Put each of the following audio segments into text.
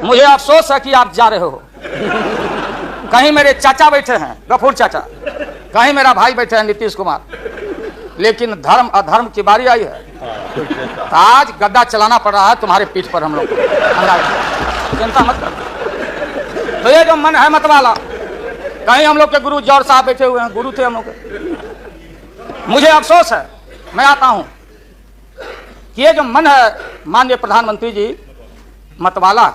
मुझे अफसोस है कि आप जा रहे हो। कहीं मेरे चाचा बैठे हैं, गफूर चाचा, कहीं मेरा भाई बैठे हैं नीतीश कुमार, लेकिन धर्म अधर्म की बारी आई है। आज गद्दा चलाना पड़ रहा है तुम्हारे पीठ पर हम लोग, चिंता मत कर। तो ये जो मन है मत वाला, कहीं हम लोग के गुरु जौहर साहब बैठे हुए हैं, गुरु थे हम लोग के। मुझे अफसोस है, मैं आता हूं कि ये जो मन है माननीय प्रधानमंत्री जी मतवाला,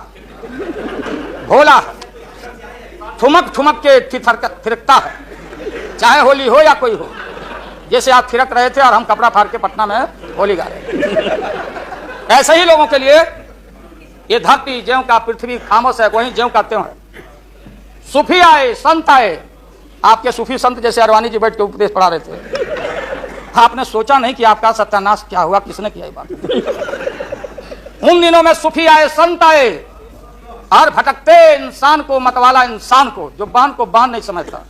भोला, ठुमक ठुमक के थिरकता है, चाहे होली हो या कोई हो। जैसे आप थिरक रहे थे और हम कपड़ा फाड़ के पटना में होली गा रहे। ऐसे ही लोगों के लिए ये धरती ज्यों का पृथ्वी खामोश है, वहीं ज्यों का त्यों है। सूफी आए, संत आए, आपके सूफी संत जैसे अरवानी जी बैठ के उपदेश पढ़ा रहे थे। आपने सोचा नहीं कि आपका सत्यानाश क्या हुआ, किसने किया ये बात। उन दिनों में सूफी आए, संत आए और भटकते इंसान को, मतवाला इंसान को, जो बान को बान नहीं समझता,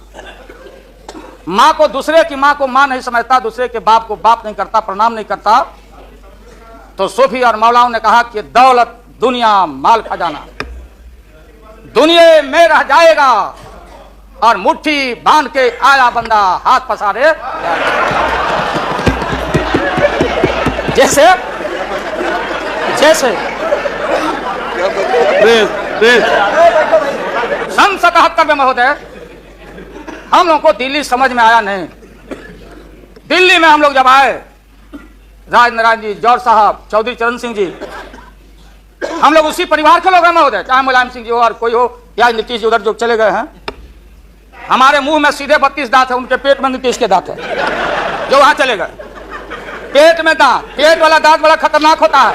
माँ को दूसरे की माँ को माँ नहीं समझता, दूसरे के बाप को बाप नहीं करता, प्रणाम नहीं करता, तो सूफी और मौलाओं ने कहा कि दौलत दुनिया माल खजाना दुनिया में रह जाएगा और मुट्ठी बांध के आया बंदा हाथ पसारे। जैसे जैसे सन 77 में महोदय हम लोग को दिल्ली समझ में आया नहीं। दिल्ली में हम लोग जब आए, राज नारायण जी, जौहर साहब, चौधरी चरण सिंह जी, हम लोग उसी परिवार के लोग हैं महोदय, चाहे मुलायम सिंह जी हो और कोई हो या नीतीश जी उधर जो चले गए हैं। हमारे मुंह में सीधे 32 दांत है, उनके पेट में नीतीश के दांत है जो वहां चले गए। पेट में दांत, पेट वाला दांत बड़ा खतरनाक होता है।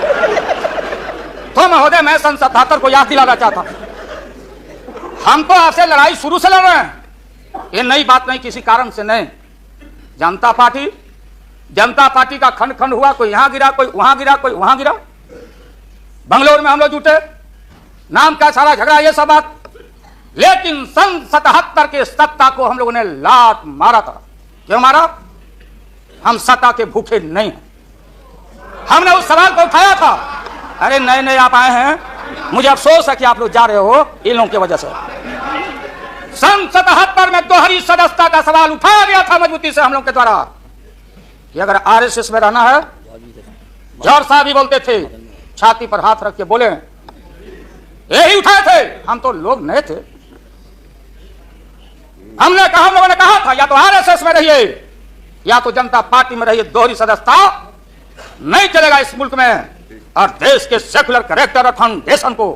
तो महोदय मैं सन 77 को याद दिलाना चाहता हूं, हम तो आपसे लड़ाई शुरू से लड़ रहे हैं, ये नई बात नहीं, किसी कारण से नहीं। जनता पार्टी का खंड खंड हुआ, कोई यहां गिरा, कोई वहां गिरा, कोई वहां गिरा। बंगलोर में हम लोग जुटे, नाम का सारा झगड़ा, ये सब बात। लेकिन सन 77 के सत्ता को हम लोगों ने लात मारा था। क्यों मारा? हम सत्ता के भूखे नहीं हैं। हमने उस सवाल को उठाया था। अरे नए नए आप आए हैं, मुझे अफसोस है कि आप लोग जा रहे हो इन लोगों की वजह से। सन 77 में दोहरी सदस्यता का सवाल उठाया गया था मजबूती से हम लोग के द्वारा कि अगर आरएसएस में रहना है। जौहर साहब भी बोलते थे, छाती पर हाथ रख के बोले, यही उठाए थे। हम तो लोग नए थे, हम लोगों ने कहा था या तो आरएसएस में रहिए या तो जनता पार्टी में रहिए, दोहरी सदस्यता नहीं चलेगा इस मुल्क में। और देश के सेकुलर करेक्टर फाउंडेशन को